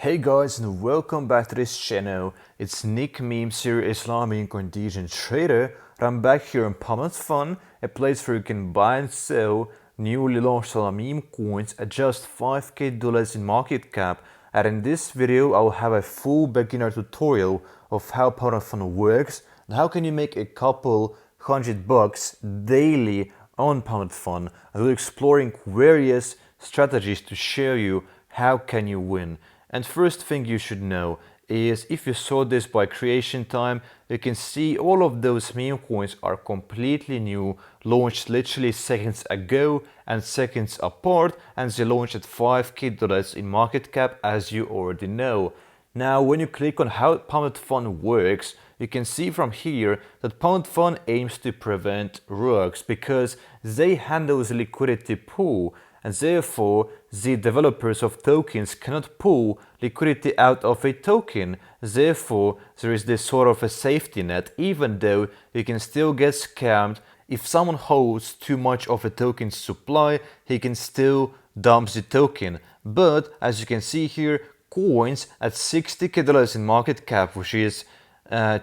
Hey guys, and welcome back to this channel. It's Nick Memes here, Islamic contingent trader. I'm back here on Pump.fun, a place where you can buy and sell newly launched meme coins at just $5k in market cap. And in this video, I'll have a full beginner tutorial of how Pump.fun works and how can you make a couple $100 daily on Pump.fun. I'll be exploring various strategies to show you how can you win. And first thing you should know is if you saw this by creation time, you can see all of those meme coins are completely new, launched literally seconds ago and seconds apart, and they launched at $5k in market cap, as you already know. Now when you click on how Pump.fun works, you can see from here that Pump.fun aims to prevent rogues because they handle the liquidity pool, and therefore the developers of tokens cannot pull liquidity out of a token. Therefore there is this sort of a safety net, even though you can still get scammed. If someone holds too much of a token supply, he can still dump the token. But as you can see here, coins at $60k in market cap, which is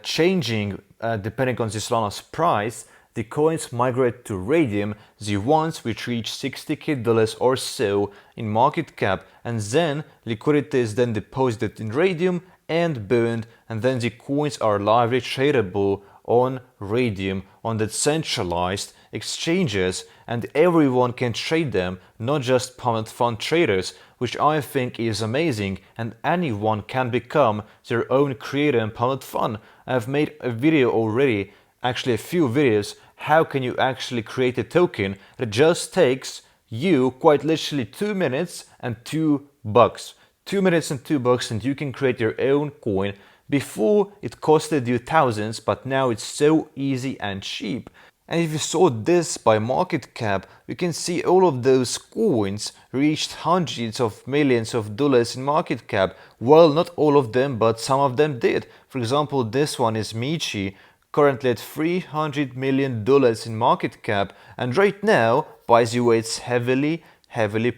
changing depending on the Solana's price, the coins migrate to Radium, the ones which reach $60k or so in market cap, and then liquidity is then deposited in Radium and burned, and then the coins are live tradable on Radium on the centralized exchanges, and everyone can trade them, not just Pump.fun traders, which I think is amazing, and anyone can become their own creator in Pump.fun. I've made a video already, actually a few videos, how can you actually create a token that just takes you quite literally 2 minutes and $2. 2 minutes and $2, and you can create your own coin. Before it costed you thousands, but now it's so easy and cheap. And if you saw this by market cap, you can see all of those coins reached hundreds of millions of dollars in market cap. Well, not all of them, but some of them did. For example, this one is Michi, currently at $300 million in market cap, and right now, by the way, it's heavily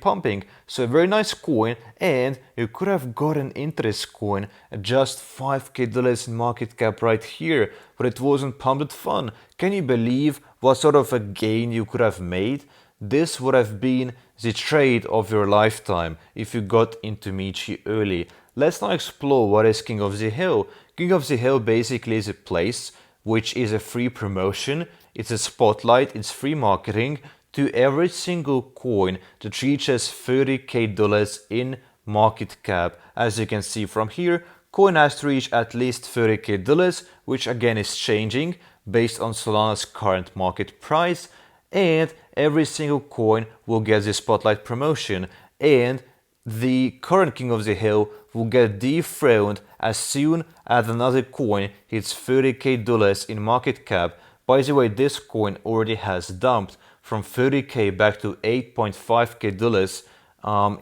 pumping. So a very nice coin, and you could have gotten into this coin at just $5k in market cap right here, but it wasn't Pump.fun. Can you believe what sort of a gain you could have made? This would have been the trade of your lifetime if you got into Michi early. Let's now explore what is King of the Hill. King of the Hill basically is a place which is a free promotion, it's a spotlight, it's free marketing to every single coin that reaches $30k in market cap. As you can see from here, coin has to reach at least $30k, which again is changing based on Solana's current market price, and every single coin will get the spotlight promotion, and the current King of the Hill will get dethroned as soon as another coin hits $30k in market cap. By the way, this coin already has dumped from $30k back to $8.5k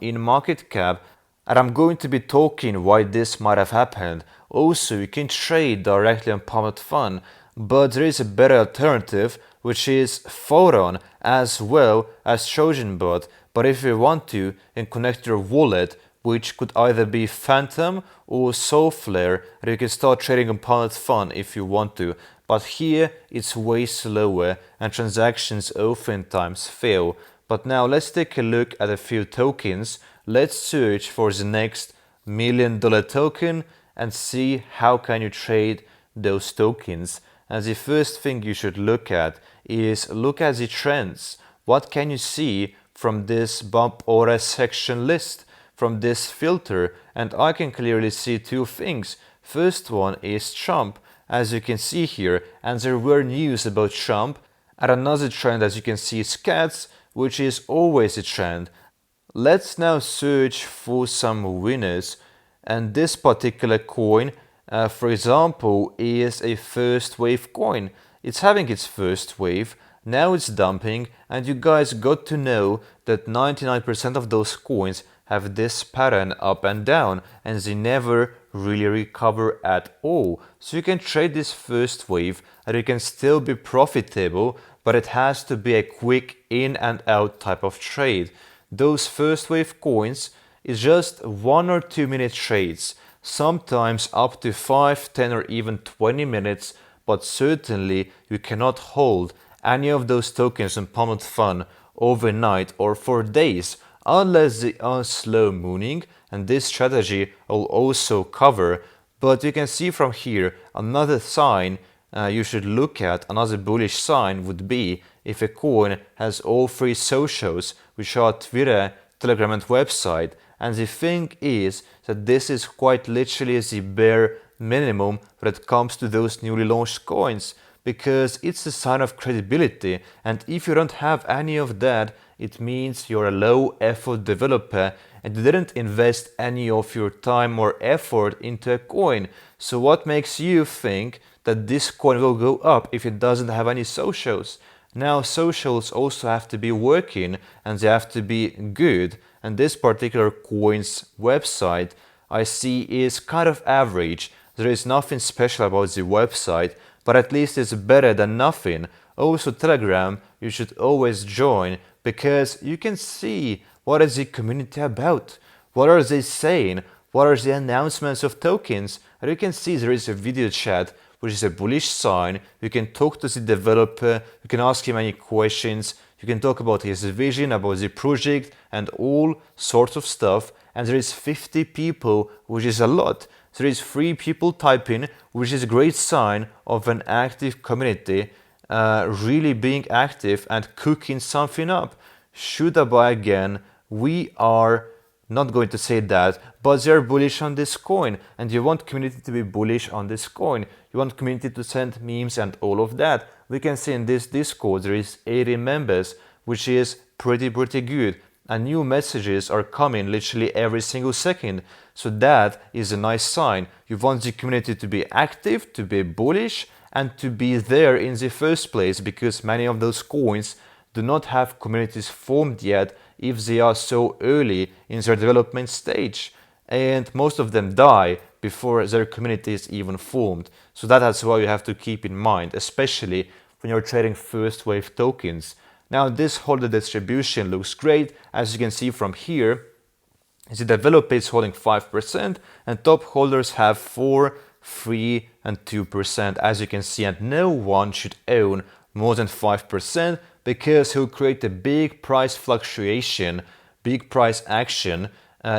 in market cap, and I'm going to be talking why this might have happened. Also, you can trade directly on Pump.fun, but there is a better alternative, which is Photon as well as TrojanBot. But if you want to, you can connect your wallet, which could either be Phantom or Soulflare, and you can start trading on Pump.fun if you want to. But here it's way slower and transactions oftentimes fail. But now let's take a look at a few tokens. Let's search for the next $1 million token and see how can you trade those tokens. And the first thing you should look at is look at the trends. What can you see from this bump order section list, from this filter? And I can clearly see two things. First one is Trump, as you can see here, and there were news about Trump. And another trend, as you can see, is cats, which is always a trend. Let's now search for some winners, and this particular coin, for example, is a first wave coin. It's having its first wave, now it's dumping, and you guys got to know that 99% of those coins have this pattern up and down, and they never really recover at all. So you can trade this first wave and you can still be profitable, but it has to be a quick in and out type of trade. Those first wave coins, is just 1 or 2 minute trades, sometimes up to 5, 10 or even 20 minutes, but certainly you cannot hold any of those tokens on Pump.fun overnight or for days unless they are slow mooning, and this strategy will also cover. But you can see from here another sign you should look at, another bullish sign would be if a coin has all three socials, which are Twitter, Telegram and website. And the thing is that this is quite literally the bare minimum when it comes to those newly launched coins, because it's a sign of credibility, and if you don't have any of that, it means you're a low effort developer and you didn't invest any of your time or effort into a coin. So what makes you think that this coin will go up if it doesn't have any socials? Now socials also have to be working and they have to be good, and this particular coin's website I see is kind of average. There is nothing special about the website, but at least it's better than nothing. Also Telegram you should always join, because you can see what is the community about, what are they saying, what are the announcements of tokens, and you can see there is a video chat which is a bullish sign. You can talk to the developer, you can ask him any questions, you can talk about his vision, about the project and all sorts of stuff, and there is 50 people, which is a lot. There is 3 people typing, which is a great sign of an active community really being active and cooking something up. Should I buy again? We are not going to say that, but they're bullish on this coin, and you want community to be bullish on this coin. You want community to send memes and all of that. We can see in this Discord there is 80 members, which is pretty good, and new messages are coming literally every single second. So that is a nice sign. You want the community to be active, to be bullish, and to be there in the first place, because many of those coins do not have communities formed yet if they are so early in their development stage, and most of them die before their community is even formed. So that's why you have to keep in mind, especially when you're trading first wave tokens. Now this holder distribution looks great. As you can see from here, the developer is holding 5% and top holders have 4, 3 and 2%, as you can see, and no one should own more than 5% because he'll create a big price fluctuation, big price action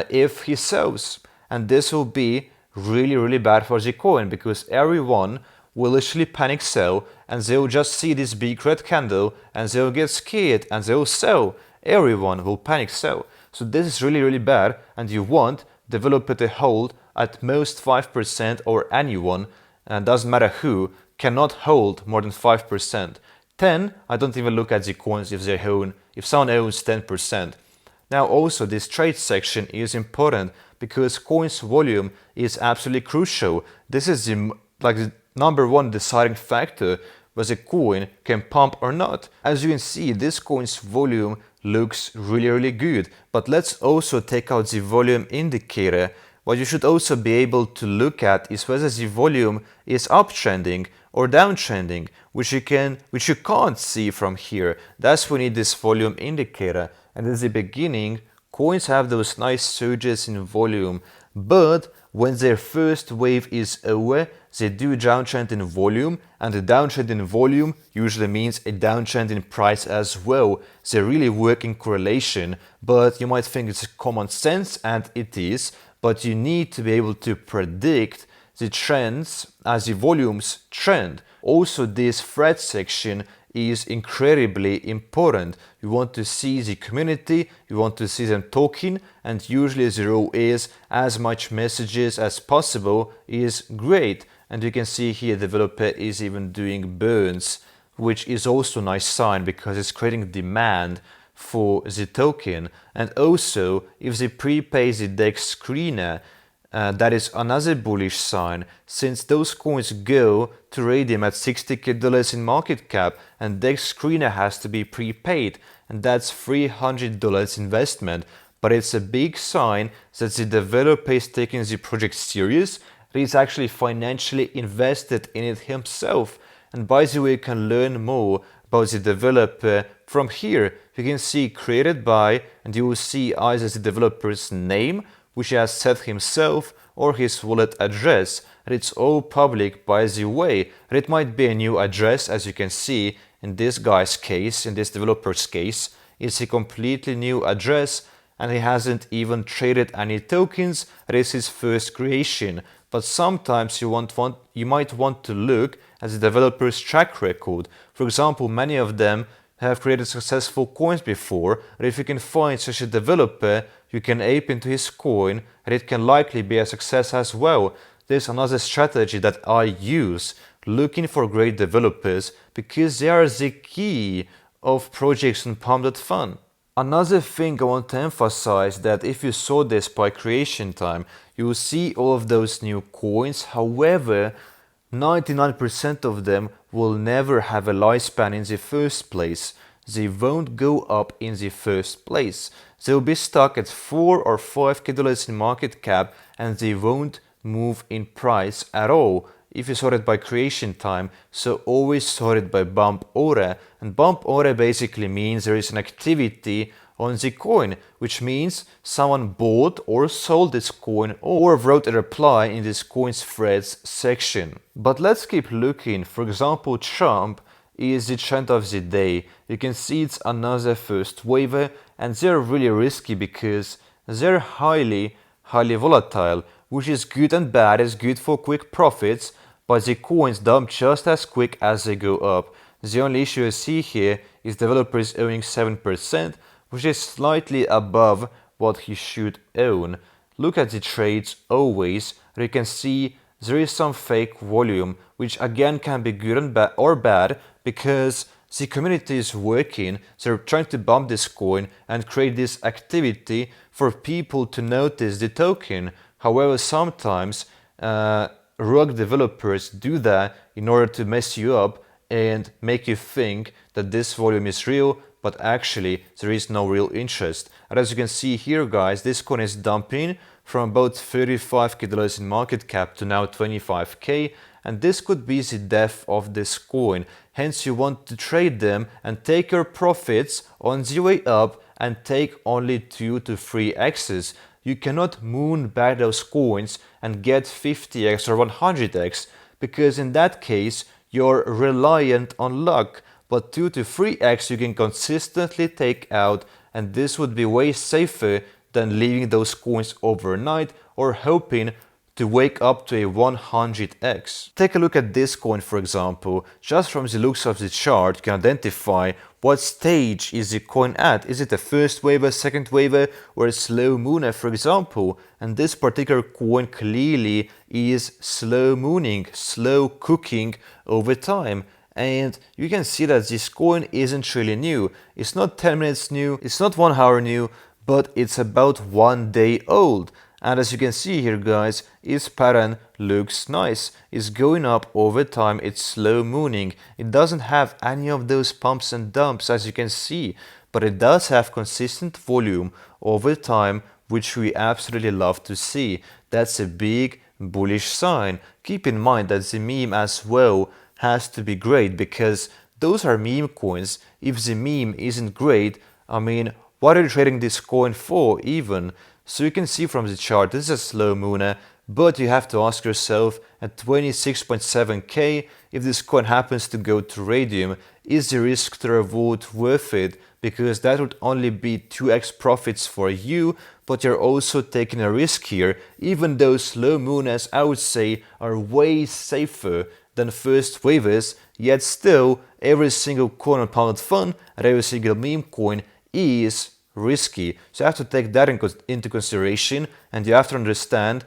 if he sells, and this will be really bad for the coin, because everyone will literally panic sell and they'll just see this big red candle and they'll get scared and they'll sell. Everyone will panic sell. So this is really bad, and you want developer to hold at most 5%, or anyone, and doesn't matter who, cannot hold more than 5%. 10, I don't even look at the coins if they own, if someone owns 10%. Now also this trade section is important because coins volume is absolutely crucial. This is the number one deciding factor whether a coin can pump or not. As you can see, this coin's volume looks really good, but let's also take out the volume indicator. What you should also be able to look at is whether the volume is uptrending or downtrending, which you can't see from here. That's when you need this volume indicator. And at the beginning, coins have those nice surges in volume, but when their first wave is over, they do downtrend in volume, and the downtrend in volume usually means a downtrend in price as well. They really work in correlation, but you might think it's common sense, and it is, but you need to be able to predict the trends as the volumes trend. Also, this thread section is incredibly important. You want to see the community, you want to see them talking, and usually the rule is as much messages as possible is great. And you can see here the developer is even doing burns, which is also a nice sign because it's creating demand for the token. And also, if they prepay the DEX screener, that is another bullish sign, since those coins go to Radium at $60k in market cap, and DEX screener has to be prepaid, and that's $300 investment. But it's a big sign that the developer is taking the project serious, that he's actually financially invested in it himself. And by the way, you can learn more about the developer. From here, you can see created by, and you will see either the developer's name, which he has set himself, or his wallet address. And it's all public, by the way. And it might be a new address, as you can see in this guy's case, in this developer's case. It's a completely new address, and he hasn't even traded any tokens. It is his first creation. But sometimes you might want to look at the developer's track record. For example, many of them have created successful coins before, and if you can find such a developer, you can ape into his coin, and it can likely be a success as well. There's another strategy that I use, looking for great developers, because they are the key of projects on Pump.fun. Another thing I want to emphasize that if you saw this by creation time, you will see all of those new coins. However, 99% of them will never have a lifespan in the first place. They won't go up in the first place. They'll be stuck at $4 or $5k in market cap, and they won't move in price at all if you sort it by creation time. So always sort it by bump order, and bump order basically means there is an activity on the coin, which means someone bought or sold this coin or wrote a reply in this coin's threads section. But let's keep looking. For example, Trump is the trend of the day. You can see it's another first waiver, and they're really risky because they're highly volatile, which is good and bad. It's good for quick profits, but the coins dump just as quick as they go up. The only issue I see here is developers owning 7%, which is slightly above what he should own. Look at the trades always, and you can see there is some fake volume, which again can be good and or bad, because the community is working. They're trying to bump this coin and create this activity for people to notice the token. However, sometimes rogue developers do that in order to mess you up and make you think that this volume is real, but actually there is no real interest. And as you can see here, guys, this coin is dumping from about $35k in market cap to now 25k, and this could be the death of this coin. Hence you want to trade them and take your profits on the way up and take only 2 to 3x's. You cannot moon back those coins and get 50x or 100x, because in that case you're reliant on luck. But 2 to 3x you can consistently take out, and this would be way safer than leaving those coins overnight or hoping to wake up to a 100x. Take a look at this coin, for example. Just from the looks of the chart, you can identify what stage is the coin at. Is it a first waiver, second waiver, or a slow mooner, for example? And this particular coin clearly is slow mooning, slow cooking over time. And you can see that this coin isn't really new. It's not 10 minutes new, it's not 1 hour new, but it's about 1 day old. And as you can see here, guys, its pattern looks nice. It's going up over time, it's slow mooning. It doesn't have any of those pumps and dumps, as you can see, but it does have consistent volume over time, which we absolutely love to see. That's a big bullish sign. Keep in mind that the meme as well has to be great, because those are meme coins. If the meme isn't great, I mean, what are you trading this coin for even? So you can see from the chart, this is a slow mooner, but you have to ask yourself at 26.7k, if this coin happens to go to radium, is the risk to reward worth it? Because that would only be 2x profits for you, but you're also taking a risk here. Even though slow mooners, I would say, are way safer than first waivers, yet still every single coin on Pump.fun and every single meme coin is risky. So you have to take that into consideration, and you have to understand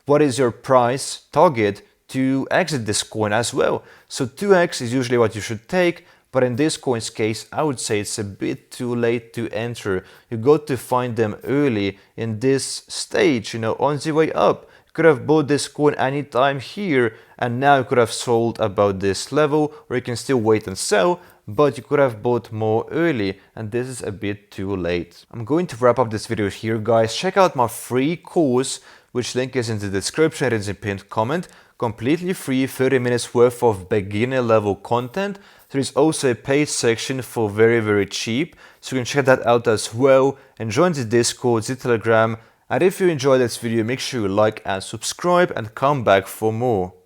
what is your price target to exit this coin as well. So 2x is usually what you should take, but in this coin's case, I would say it's a bit too late to enter. You got to find them early in this stage, on the way up. You could have bought this coin anytime here, and now you could have sold about this level, or you can still wait and sell, but you could have bought more early, and this is a bit too late. I'm going to wrap up this video here, guys. Check out my free course, which link is in the description and is in pinned comment. Completely free, 30 minutes worth of beginner level content. There is also a paid section for very cheap, so you can check that out as well, and join the Discord, the Telegram, and if you enjoyed this video, make sure you like and subscribe and come back for more.